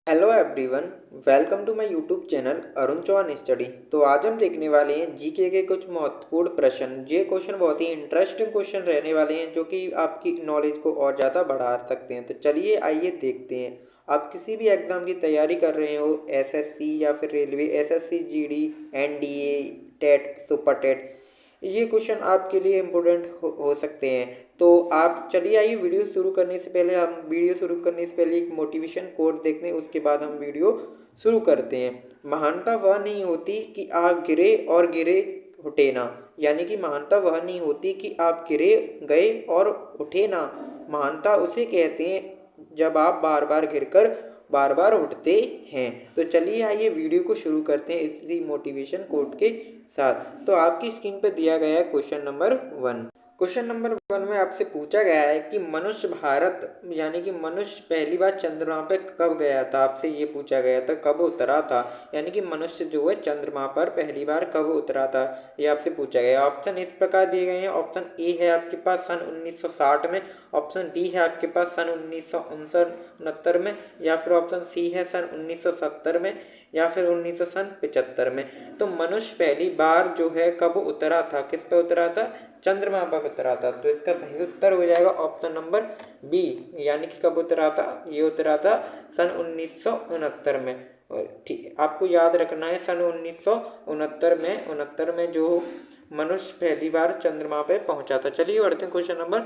Hello everyone, welcome to my YouTube channel Arun Chauhan study. तो आज हम देखने वाले हैं जीके के कुछ महत्वपूर्ण प्रश्न। ये क्वेश्चन बहुत ही इंटरेस्टिंग क्वेश्चन रहने वाले हैं जो कि आपकी नॉलेज को और ज़्यादा बढ़ा सकते हैं। तो चलिए आइए देखते हैं। आप किसी भी एग्ज़ाम की तैयारी कर रहे हो, एसएससी या फिर railway, SSC GD, NDA, TET, super TET, ये क्वेश्चन आपके लिए इम्पोर्टेंट हो सकते हैं। तो आप चलिए आइए वीडियो शुरू करने से पहले एक मोटिवेशन कोट देखते हैं, उसके बाद हम वीडियो शुरू करते हैं। महानता वह नहीं होती कि आग गिरे और गिरे उठे ना। यानी कि महानता वह नहीं होती कि आप गिरे गए और उठे ना। महानता उसे कहते हैं जब आप बार बार गिरकर बार बार उठते हैं। तो चलिए आइए वीडियो को शुरू करते हैं इसी मोटिवेशन कोट के साथ। तो आपकी स्क्रीन पर दिया गया है क्वेश्चन नंबर 1। क्वेश्चन नंबर 1 में आपसे पूछा गया है कि मनुष्य भारत यानी कि मनुष्य पहली बार चंद्रमा पे कब गया था। आपसे ये पूछा गया था कब उतरा था, यानी कि मनुष्य जो है चंद्रमा पर पहली बार कब उतरा था, ये आपसे पूछा गया। ऑप्शन इस प्रकार दिए गए हैं। ऑप्शन ए है आपके पास सन 1960 में, ऑप्शन बी है आपके पास सन 1969 में, या फिर ऑप्शन सी है सन 1970 में, या फिर 1975 में। तो मनुष्य पहली बार जो है कब उतरा था, किस पे उतरा था, चंद्रमा पर उतरा था। तो इसका सही उत्तर हो जाएगा ऑप्शन नंबर बी, यानी कि कब उतरा था, ये उतरा था सन 1969 में। ठीक, आपको याद रखना है सन 1969 में जो मनुष्य पहली बार चंद्रमा पे पहुंचा था। चलिए बढ़ते हैं क्वेश्चन नंबर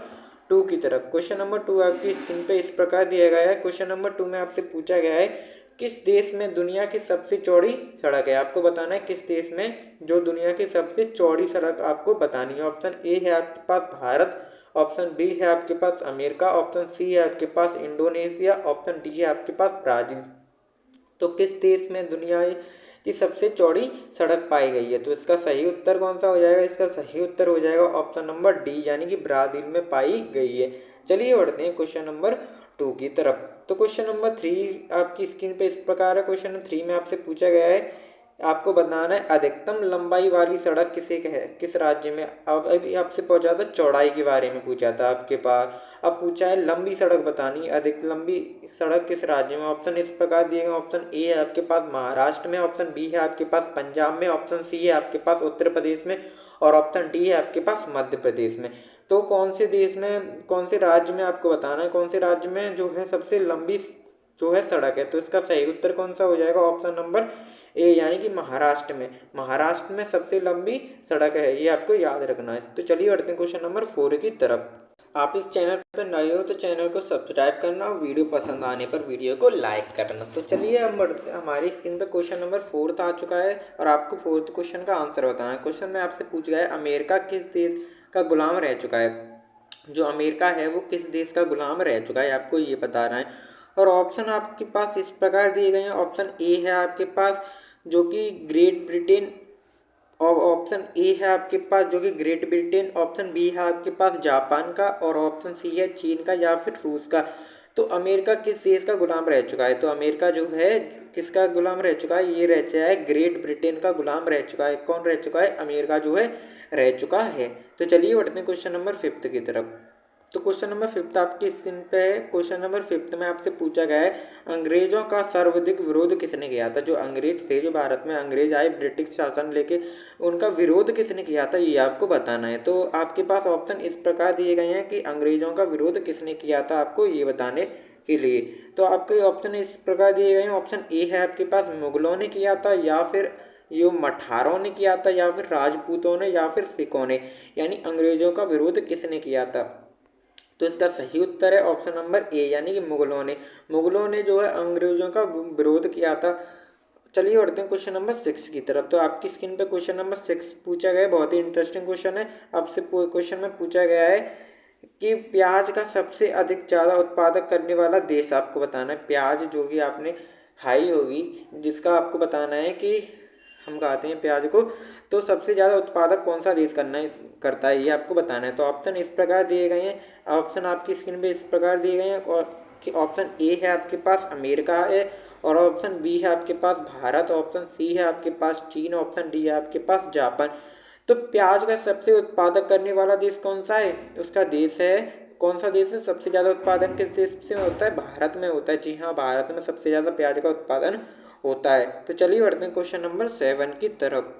2 की तरफ। क्वेश्चन नंबर 2 आपकी स्क्रीन पे इस प्रकार दिया गया है। क्वेश्चन नंबर 2 में आपसे पूछा गया है किस देश में दुनिया की सबसे चौड़ी सड़क है। आपको बताना है किस देश में जो दुनिया की सबसे चौड़ी सड़क आपको बतानी है। ऑप्शन ए है आपके पास भारत, ऑप्शन बी है आपके पास अमेरिका, ऑप्शन सी है आपके पास इंडोनेशिया, ऑप्शन डी है आपके पास ब्राजील। तो किस देश में दुनिया की सबसे चौड़ी सड़क पाई गई है। तो इसका सही उत्तर कौन सा हो जाएगा, इसका सही उत्तर हो जाएगा ऑप्शन नंबर डी, यानी कि ब्राज़ील में पाई गई है। चलिए बढ़ते हैं क्वेश्चन नंबर 2 की तरफ। तो क्वेश्चन नंबर 3 आपकी स्क्रीन पे इस प्रकार है। क्वेश्चन नंबर 3 में आपसे पूछा गया है, आपको बताना है अधिकतम लंबाई वाली सड़क किसे कहे, किस राज्य में। अब अभी आपसे पूछा था चौड़ाई के बारे में पूछा था आपके पास, अब पूछा है लंबी सड़क बतानी, अधिक लंबी सड़क किस राज्य में। ऑप्शन इस प्रकार दिए गए। ऑप्शन ए है आपके पास महाराष्ट्र में, ऑप्शन बी है आपके पास पंजाब में, ऑप्शन सी है आपके पास उत्तर प्रदेश में, और ऑप्शन डी है आपके पास मध्य प्रदेश में। तो कौन से देश में, कौन से राज्य में आपको बताना है, कौन से राज्य में जो है सबसे लंबी जो है सड़क है। तो इसका सही उत्तर कौन सा हो जाएगा, ऑप्शन नंबर ए, यानी कि महाराष्ट्र में। महाराष्ट्र में सबसे लंबी सड़क है, ये आपको याद रखना है। तो चलिए बढ़ते हैं क्वेश्चन नंबर 4 की तरफ। आप इस चैनल पर नए हो तो चैनल को सब्सक्राइब करना और वीडियो पसंद आने पर वीडियो को लाइक करना। तो चलिए हम बढ़ते, हमारी स्क्रीन पर क्वेश्चन नंबर 4 आ चुका है और आपको 4th क्वेश्चन का आंसर बताना है। क्वेश्चन में आपसे पूछ गया है अमेरिका किस देश का गुलाम रह चुका है। जो अमेरिका है वो किस देश का गुलाम रह चुका है, आपको ये बताना है। और ऑप्शन आपके पास इस प्रकार दिए गए हैं। ऑप्शन ए है आपके पास जो कि ग्रेट ब्रिटेन, और ऑप्शन ए है आपके पास जो कि ग्रेट ब्रिटेन, ऑप्शन बी है आपके पास जापान का, और ऑप्शन सी है चीन का या फिर रूस का। तो अमेरिका किस देश का गुलाम रह चुका है, तो अमेरिका जो है किसका गुलाम रह चुका है, ये रह चुका है ग्रेट ब्रिटेन का गुलाम रह चुका है। कौन रह चुका है, अमेरिका जो है रह चुका है। तो चलिए बढ़ते हैं क्वेश्चन नंबर 5 की तरफ। तो क्वेश्चन नंबर 5 आपकी स्क्रीन पे है। क्वेश्चन नंबर 5 में आपसे पूछा गया है अंग्रेजों का सर्वाधिक विरोध किसने किया था। जो अंग्रेज थे, जो भारत में अंग्रेज आए ब्रिटिश शासन लेके, उनका विरोध किसने किया था, ये आपको बताना है। तो आपके पास ऑप्शन इस प्रकार दिए गए हैं कि अंग्रेजों का विरोध किसने किया था, आपको ये बताने के लिए। तो आपके ऑप्शन इस प्रकार दिए गए हैं। ऑप्शन ए है आपके पास मुगलों ने किया था, या फिर ये मठारों ने किया था, या फिर राजपूतों ने, या फिर सिखों ने। यानी अंग्रेजों का विरोध किसने किया था। तो इसका सही उत्तर है ऑप्शन नंबर ए, यानी कि मुगलों ने। मुगलों ने जो है अंग्रेजों का विरोध किया था। चलिए बढ़ते हैं क्वेश्चन नंबर 6 की तरफ। तो आपकी स्क्रीन पे क्वेश्चन नंबर 6 पूछा गया है, बहुत ही इंटरेस्टिंग क्वेश्चन है। आपसे क्वेश्चन में पूछा गया है कि प्याज का सबसे अधिक ज़्यादा उत्पादक करने वाला देश आपको बताना है। प्याज जो भी आपने खाई होगी, जिसका आपको बताना है कि हम खाते हैं प्याज को, तो सबसे ज़्यादा उत्पादक कौन सा देश करता है, ये आपको बताना है। तो ऑप्शन इस प्रकार दिए गए हैं। ऑप्शन आपकी स्क्रीन पे इस प्रकार दिए गए हैं और कि ऑप्शन ए है आपके पास अमेरिका है, और ऑप्शन बी है आपके पास भारत, ऑप्शन सी है आपके पास चीन, ऑप्शन डी है आपके पास जापान। तो प्याज का सबसे उत्पादक करने वाला देश कौन सा है, उसका देश है कौन सा देश है सबसे ज़्यादा उत्पादन किस देश से होता है? भारत में होता है। जी हाँ, भारत में सबसे ज़्यादा प्याज का उत्पादन होता है। तो चलिए बढ़ते हैं क्वेश्चन नंबर 7 की तरफ।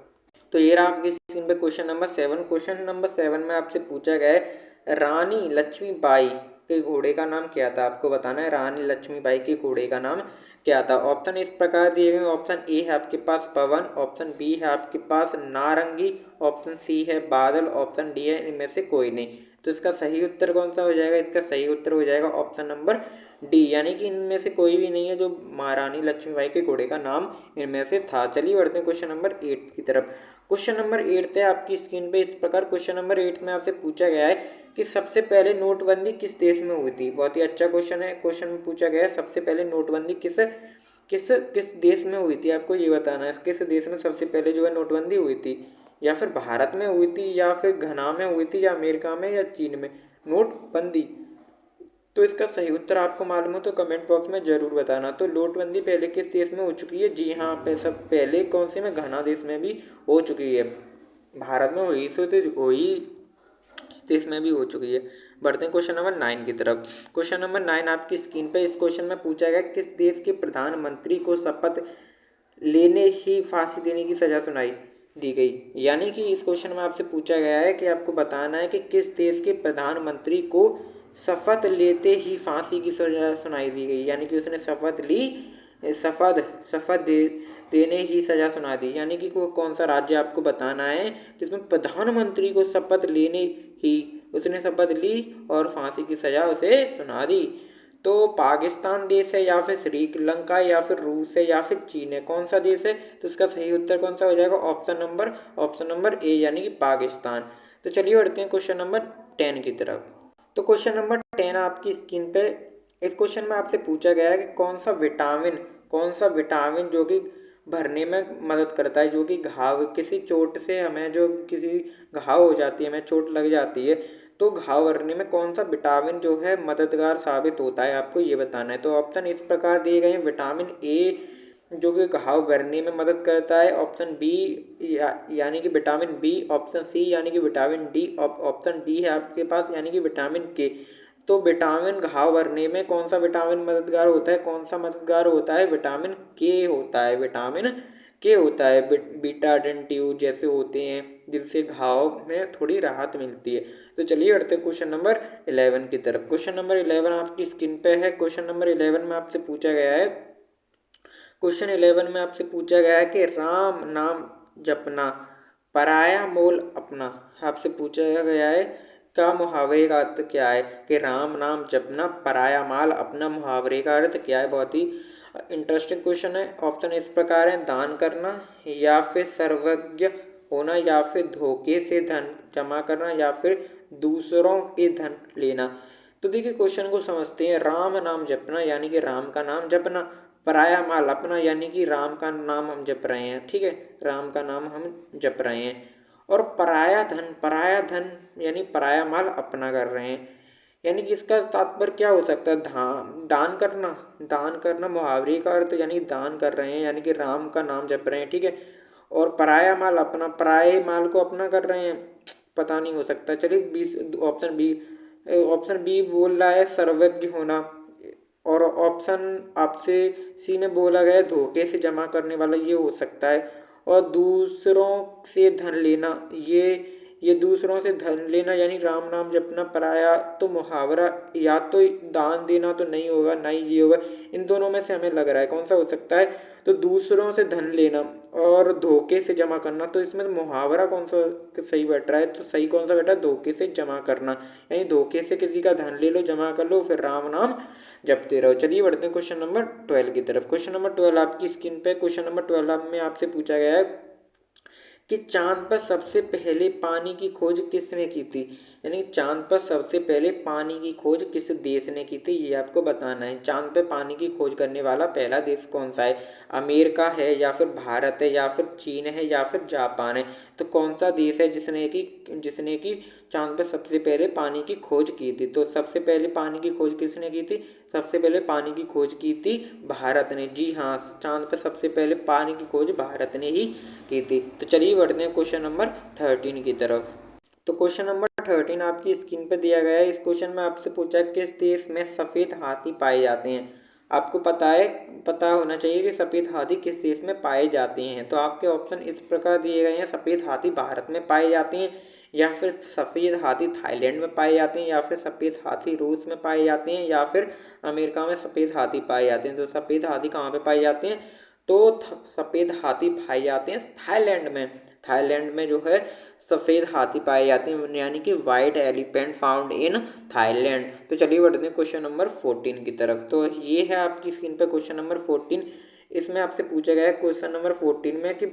तो ये रहा आपकी स्क्रीन पे क्वेश्चन नंबर 7। क्वेश्चन नंबर 7 में आपसे पूछा गया है रानी लक्ष्मीबाई के घोड़े का नाम क्या था? आपको बताना है रानी लक्ष्मीबाई के घोड़े का नाम क्या था। ऑप्शन इस प्रकार दिए गए। ऑप्शन ए है आपके पास पवन, ऑप्शन बी है आपके पास नारंगी, ऑप्शन सी है बादल, ऑप्शन डी है इनमें से कोई नहीं। तो इसका सही उत्तर कौन सा हो जाएगा? इसका सही उत्तर हो जाएगा ऑप्शन नंबर डी, यानी कि इनमें से कोई भी नहीं है जो महारानी लक्ष्मीबाई के घोड़े का नाम इनमें से था। चलिए बढ़ते हैं क्वेश्चन नंबर 8 की तरफ। क्वेश्चन नंबर 8 है आपकी स्क्रीन पे इस प्रकार। क्वेश्चन नंबर 8 में आपसे पूछा गया है कि सबसे पहले नोटबंदी किस देश में हुई थी? बहुत ही अच्छा क्वेश्चन है। क्वेश्चन में पूछा गया है सबसे पहले नोटबंदी किस किस किस देश में हुई थी? आपको ये बताना है किस देश में सबसे पहले जो है नोटबंदी हुई थी। या फिर भारत में हुई थी, या फिर घना में हुई थी, या अमेरिका में, या चीन में नोटबंदी। तो इसका सही उत्तर आपको मालूम हो तो कमेंट बॉक्स में जरूर बताना। तो नोटबंदी पहले किस देश में हो चुकी है? जी हाँ, सब पहले कौन से में? घना देश में भी हो चुकी है। भारत में हुई सो तो वही इस देश में भी हो चुकी है। बढ़ते हैं क्वेश्चन नंबर 9 की तरफ। क्वेश्चन नंबर 9 आपकी स्क्रीन पे इस क्वेश्चन में पूछा गया किस देश के प्रधानमंत्री को शपथ लेने ही फांसी देने की सजा सुनाई दी गई? यानी कि इस क्वेश्चन में आपसे पूछा गया है कि आपको बताना है कि किस देश के प्रधानमंत्री को शपथ लेते ही फांसी की सजा सुनाई दी गई। यानी कि उसने शपथ ली, शपथ शपथ देने ही सजा सुना दी। यानी कि वो कौन सा राज्य आपको बताना है जिसमें प्रधानमंत्री को शपथ लेने ही उसने शपथ ली और फांसी की सजा उसे सुना दी। तो पाकिस्तान देश है, या फिर श्रीलंका, या फिर रूस है, या फिर चीन है? कौन सा देश है? तो इसका सही उत्तर कौन सा हो जाएगा? ऑप्शन नंबर ए, यानी कि पाकिस्तान। तो चलिए बढ़ते हैं क्वेश्चन नंबर 10 की तरफ। तो क्वेश्चन नंबर 10 आपकी स्क्रीन पे इस क्वेश्चन में आपसे पूछा गया है कि कौन सा विटामिन जो कि भरने में मदद करता है, जो कि घाव किसी चोट से हमें जो किसी घाव हो जाती है, हमें चोट लग जाती है, तो घाव भरने में कौन सा विटामिन जो है मददगार साबित होता है? आपको ये बताना है। तो ऑप्शन इस प्रकार दिए गए हैं। विटामिन ए जो कि घाव भरने में मदद करता है, ऑप्शन बी यानी कि विटामिन बी, ऑप्शन सी यानी कि विटामिन डी, ऑप्शन डी है आपके पास यानी कि विटामिन के। तो विटामिन घाव भरने में कौन सा विटामिन मददगार होता है? कौन सा मददगार होता है? विटामिन के होता है। विटामिन के होता है। बीटाडिन ट्यूब जैसे होते हैं जिनसे घाव में थोड़ी राहत मिलती है। तो चलिए बढ़ते हैं क्वेश्चन नंबर 11 की तरफ। क्वेश्चन नंबर 11 आपकी स्क्रीन पे है। क्वेश्चन नंबर 11 में आपसे पूछा गया है कि राम नाम जपना पराया मोल अपना। आपसे पूछा गया है का मुहावरे का अर्थ क्या है? कि राम नाम जपना पराया माल अपना, मुहावरे का अर्थ क्या है? बहुत ही इंटरेस्टिंग क्वेश्चन है। ऑप्शन इस प्रकार है दान करना, या फिर सर्वज्ञ होना, या फिर धोखे से धन जमा करना, या फिर दूसरों के धन लेना। तो देखिए क्वेश्चन को समझते हैं। राम नाम जपना यानी कि राम का नाम जपना, पराया माल अपना यानी कि राम का नाम हम जप रहे हैं। ठीक है, राम का नाम हम जप रहे हैं। और पराया धन यानी पराया माल अपना कर रहे हैं। यानी कि इसका तात्पर्य क्या हो सकता है? दान करना मुहावरे का अर्थ यानी दान कर रहे हैं, यानी कि राम का नाम जप रहे हैं। ठीक है, और पराया माल अपना, पराये माल को अपना कर रहे हैं, पता नहीं हो सकता। चलिए ऑप्शन बी बोल रहा है सर्वज्ञ होना, और ऑप्शन आपसे सी में बोला गया धोखे से जमा करने वाला, ये हो सकता है। और दूसरों से धन लेना, ये दूसरों से धन लेना यानी राम नाम जपना पराया, तो मुहावरा या तो दान देना तो नहीं होगा, ना ही ये होगा। इन दोनों में से हमें लग रहा है कौन सा हो सकता है? तो दूसरों से धन लेना और धोखे से जमा करना। तो इसमें मुहावरा कौन सा सही बैठ रहा है? तो सही कौन सा बैठा है? धोखे से जमा करना, यानी धोखे से किसी का धन ले लो, जमा कर लो, फिर राम नाम जपते रहो। चलिए बढ़ते हैं क्वेश्चन नंबर 12 की तरफ। क्वेश्चन नंबर 12 आपकी स्क्रीन पे। क्वेश्चन नंबर 12 में आपसे पूछा गया है कि चांद पर सबसे पहले पानी की खोज किसने की थी? यानी चांद पर सबसे पहले पानी की खोज किस देश ने की थी, ये आपको बताना है। चांद पर पानी की खोज करने वाला पहला देश कौन सा है? अमेरिका है, या फिर भारत है, या फिर चीन है, या फिर जापान है? तो कौन सा देश है जिसने की चांद पर सबसे पहले पानी की खोज की थी? तो सबसे पहले पानी की खोज किसने की थी? सबसे पहले पानी की खोज की थी भारत ने। जी हाँ, चांद पर सबसे पहले पानी की खोज भारत ने ही की थी। तो चलिए बढ़ते हैं क्वेश्चन नंबर 13 की तरफ। तो क्वेश्चन नंबर 13 आपकी स्क्रीन पर दिया गया है। इस क्वेश्चन में आपसे पूछा है किस देश में सफ़ेद हाथी पाए जाते हैं। आपको पता होना चाहिए कि सफ़ेद हाथी किस देश में पाए जाते हैं। तो आपके ऑप्शन इस प्रकार दिए गए हैं, सफ़ेद हाथी भारत में पाए जाते हैं, या फिर सफ़ेद हाथी थाईलैंड में पाए जाते हैं, या फिर सफ़ेद हाथी रूस में पाए जाते हैं, या फिर अमेरिका में सफ़ेद हाथी पाए जाते हैं। तो सफ़ेद हाथी कहाँ पे पाए जाते हैं? तो सफ़ेद हाथी पाए जाते हैं थाईलैंड में। थाईलैंड में जो है सफ़ेद हाथी पाए जाते हैं, यानी कि white elephant found in Thailand. तो चलिए बढ़ते हैं क्वेश्चन नंबर 14 की तरफ। तो ये है आपकी स्क्रीन पर क्वेश्चन नंबर 14। इसमें आपसे पूछा गया है क्वेश्चन नंबर 14 में कि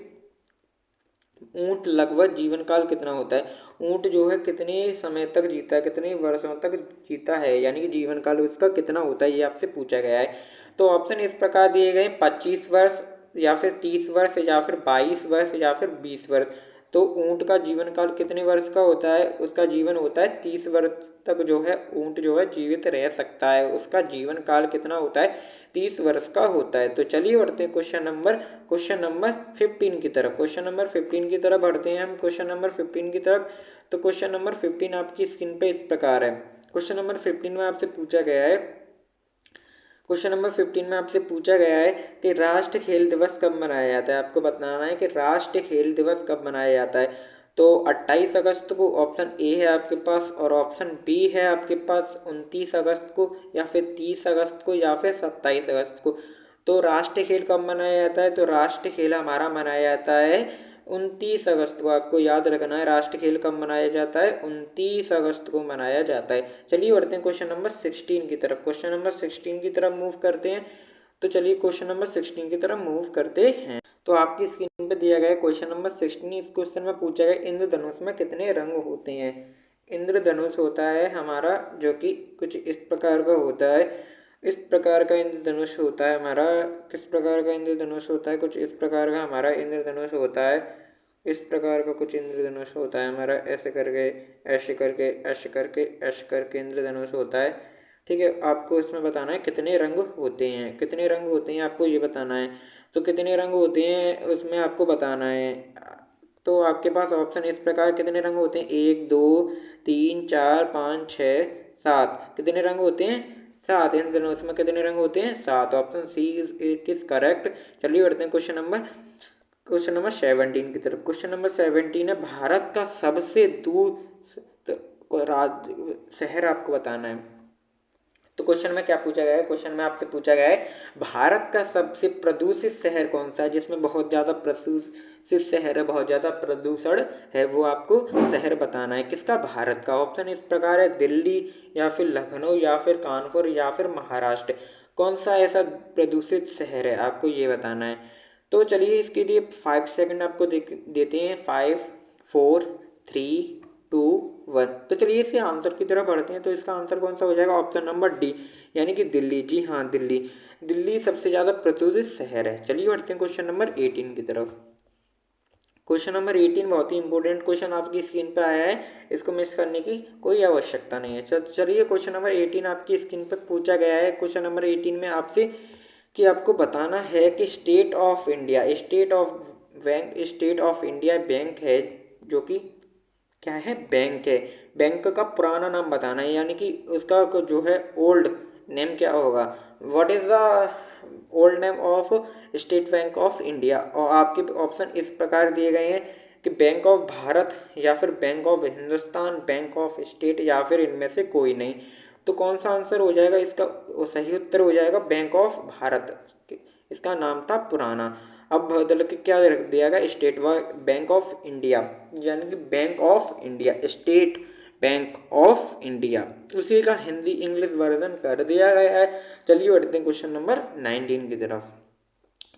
ऊंट लगभग जीवन काल कितना होता है। ऊंट जो है कितने समय तक जीता है, कितने वर्षों तक जीता है, यानी कि जीवन काल उसका कितना होता है, ये आपसे पूछा गया है। तो ऑप्शन इस प्रकार दिए गए 25 वर्ष, या फिर 30 वर्ष, या फिर 22 वर्ष, या फिर 20 वर्ष। तो ऊंट का जीवन काल कितने वर्ष का होता है? उसका जीवन होता है 30 वर्ष तक जो है ऊंट जो है जीवित रह सकता है। उसका जीवन काल कितना होता है? 30 वर्ष का होता है। तो चलिए बढ़ते हैं क्वेश्चन नंबर 15 की तरफ। क्वेश्चन नंबर 15 की तरफ बढ़ते हैं हम क्वेश्चन नंबर 15 की तरफ। तो क्वेश्चन नंबर 15 आपकी स्क्रीन पे इस प्रकार है। क्वेश्चन नंबर 15 में आपसे पूछा गया है क्वेश्चन नंबर 15 में आपसे पूछा गया है कि राष्ट्रीय खेल दिवस कब मनाया जाता है। आपको बताना है कि राष्ट्रीय खेल दिवस कब मनाया जाता है। तो 28 अगस्त को ऑप्शन ए है आपके पास, और ऑप्शन बी है आपके पास 29 अगस्त को, या फिर 30 अगस्त को, या फिर 27 अगस्त को। तो राष्ट्रीय खेल कब मनाया जाता है? तो राष्ट्रीय खेल हमारा मनाया जाता है 29 अगस्त को। आपको याद रखना है राष्ट्रीय खेल कब मनाया जाता है? 29 अगस्त को मनाया जाता है। चलिए बढ़ते हैं क्वेश्चन नंबर 16 की तरफ। क्वेश्चन नंबर 16 की तरफ मूव करते हैं। तो चलिए क्वेश्चन नंबर 16 की तरफ मूव करते हैं। तो आपकी स्क्रीन पे दिया गया है क्वेश्चन नंबर 16। इस क्वेश्चन में पूछा गया इंद्रधनुष में कितने रंग होते हैं। इंद्रधनुष होता है हमारा जो कि कुछ इस प्रकार का होता है। इस प्रकार का इंद्रधनुष होता है हमारा। किस प्रकार का इंद्रधनुष होता है? कुछ इस प्रकार का हमारा इंद्रधनुष होता है। इस प्रकार का कुछ इंद्रधनुष होता है हमारा, ऐसे करके, ऐसे करके, ऐसे करके, ऐसे करके इंद्रधनुष होता है। ठीक है, आपको इसमें बताना है कितने रंग होते हैं। कितने रंग होते हैं आपको ये बताना है। तो कितने रंग होते हैं उसमें आपको बताना है। तो आपके पास ऑप्शन इस प्रकार कितने रंग होते हैं? 1 2 3 4 5 6 7। कितने रंग होते हैं? 7। इंद्रधनुष में कितने रंग होते हैं? 7। Option see it is correct. चलिए बढ़ते हैं क्वेश्चन नंबर 17 की तरफ। क्वेश्चन नंबर 17 है भारत का सबसे दूर शहर आपको बताना है। तो क्वेश्चन में क्या पूछा गया है? क्वेश्चन में आपसे पूछा गया है भारत का सबसे प्रदूषित शहर कौन सा है, जिसमें बहुत ज़्यादा प्रदूषित शहर है, बहुत ज़्यादा प्रदूषण है, वो आपको शहर बताना है। किसका? भारत का। ऑप्शन इस प्रकार है दिल्ली, या फिर लखनऊ, या फिर कानपुर, या फिर महाराष्ट्र। कौन सा ऐसा प्रदूषित शहर है आपको ये बताना है। तो चलिए इसके लिए 5 सेकंड आपको देते हैं। 5 4 3 2 1। तो चलिए इसके आंसर की तरफ बढ़ते हैं। तो इसका आंसर कौन सा हो जाएगा? ऑप्शन नंबर डी, यानी कि दिल्ली। जी हाँ, दिल्ली। दिल्ली सबसे ज़्यादा प्रदूषित शहर है। चलिए बढ़ते हैं क्वेश्चन नंबर 18 की तरफ। क्वेश्चन नंबर 18 बहुत ही इंपॉर्टेंट क्वेश्चन आपकी स्क्रीन पे आया है। इसको मिस करने की कोई आवश्यकता नहीं है। चलिए क्वेश्चन नंबर 18 आपकी स्क्रीन पर पूछा गया है। क्वेश्चन नंबर 18 में आपसे कि आपको बताना है कि स्टेट ऑफ इंडिया बैंक है, जो कि क्या है? बैंक है। बैंक का पुराना नाम बताना है, यानी कि उसका जो है ओल्ड नेम क्या होगा। What is the old name of state bank of India. और आपके ऑप्शन इस प्रकार दिए गए हैं कि बैंक ऑफ भारत, या फिर bank of Hindustan, bank of state, या फिर इनमें से कोई नहीं। तो कौन सा आंसर हो जाएगा इसका? सही उत्तर हो जाएगा बैंक ऑफ भारत। इसका नाम था पुराना, अब बदल के क्या रख दिया गया? स्टेट बैंक ऑफ इंडिया, यानी कि bank of India, state bank of India. उसी का हिंदी इंग्लिश वर्जन कर दिया गया है। चलिए बढ़ते हैं क्वेश्चन नंबर 19 की तरफ।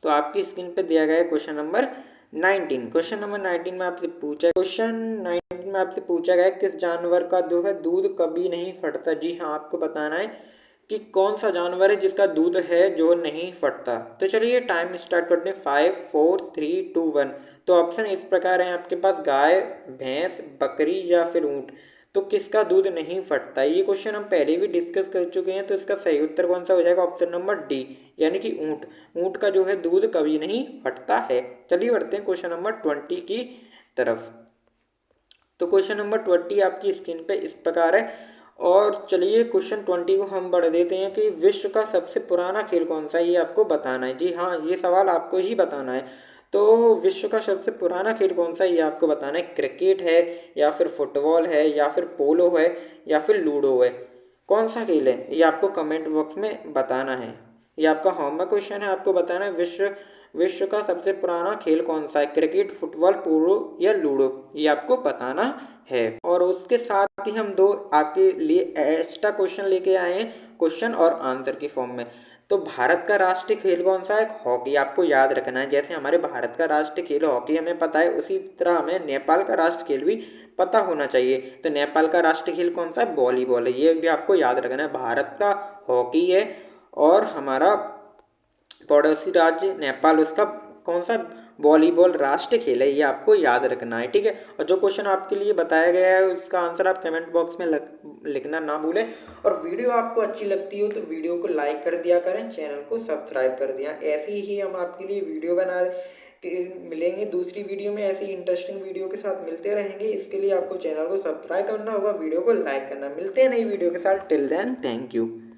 तो आपकी स्क्रीन पे दिया गया है क्वेश्चन नंबर 19। क्वेश्चन नंबर 19 में आपसे पूछा गया है किस जानवर का जो है दूध कभी नहीं फटता। जी हाँ, आपको बताना है कि कौन सा जानवर है जिसका दूध है जो नहीं फटता। तो चलिए टाइम स्टार्ट करते हैं। 5 4 3 2 1। तो ऑप्शन इस प्रकार है आपके पास, गाय, भैंस, बकरी, या फिर ऊँट। तो किसका दूध नहीं फटता? ये क्वेश्चन हम पहले भी डिस्कस कर चुके हैं। तो इसका सही उत्तर कौन सा हो जाएगा? ऑप्शन नंबर डी, यानी कि ऊँट। ऊँट का जो है दूध कभी नहीं फटता है। चलिए बढ़ते हैं क्वेश्चन नंबर 20 की तरफ। तो क्वेश्चन नंबर 20 आपकी स्क्रीन पे इस प्रकार है। और चलिए क्वेश्चन 20 को हम बढ़ देते हैं कि विश्व का सबसे पुराना खेल कौन सा है, ये आपको बताना है। जी हाँ, ये सवाल आपको ही बताना है। तो विश्व का सबसे पुराना खेल कौन सा है, ये आपको बताना है। क्रिकेट है, या फिर फुटबॉल है, या फिर पोलो है, या फिर लूडो है। कौन सा खेल है, ये आपको कमेंट बॉक्स में बताना है। ये आपका होमवर्क क्वेश्चन है, आपको बताना है विश्व का सबसे पुराना खेल कौन सा है। क्रिकेट, फुटबॉल, पोलो या लूडो, ये आपको बताना है। और उसके साथ ही हम दो आपके लिए एक्स्ट्रा क्वेश्चन लेके आए हैं, क्वेश्चन और आंसर की फॉर्म में। तो भारत का राष्ट्रीय खेल कौन सा है, हॉकी, आपको याद रखना है। जैसे हमारे भारत का राष्ट्रीय खेल हॉकी हमें पता है, उसी तरह हमें नेपाल का राष्ट्रीय खेल भी पता होना चाहिए। तो नेपाल का राष्ट्रीय खेल कौन सा है, वॉलीबॉल है, ये भी आपको याद रखना है। भारत का हॉकी है, और हमारा पड़ोसी राज्य नेपाल, उसका कौन सा, वॉलीबॉल राष्ट्रीय खेल है, ये आपको याद रखना है। ठीक है, और जो क्वेश्चन आपके लिए बताया गया है उसका आंसर आप कमेंट बॉक्स में लिखना ना भूलें। और वीडियो आपको अच्छी लगती हो तो वीडियो को लाइक कर दिया करें, चैनल को सब्सक्राइब कर दिया। ऐसी ही हम आपके लिए वीडियो बना मिलेंगे दूसरी वीडियो में, ऐसी इंटरेस्टिंग वीडियो के साथ मिलते रहेंगे। इसके लिए आपको चैनल को सब्सक्राइब करना होगा, वीडियो को लाइक करना। मिलते हैं नई वीडियो के साथ, टिल देन थैंक यू।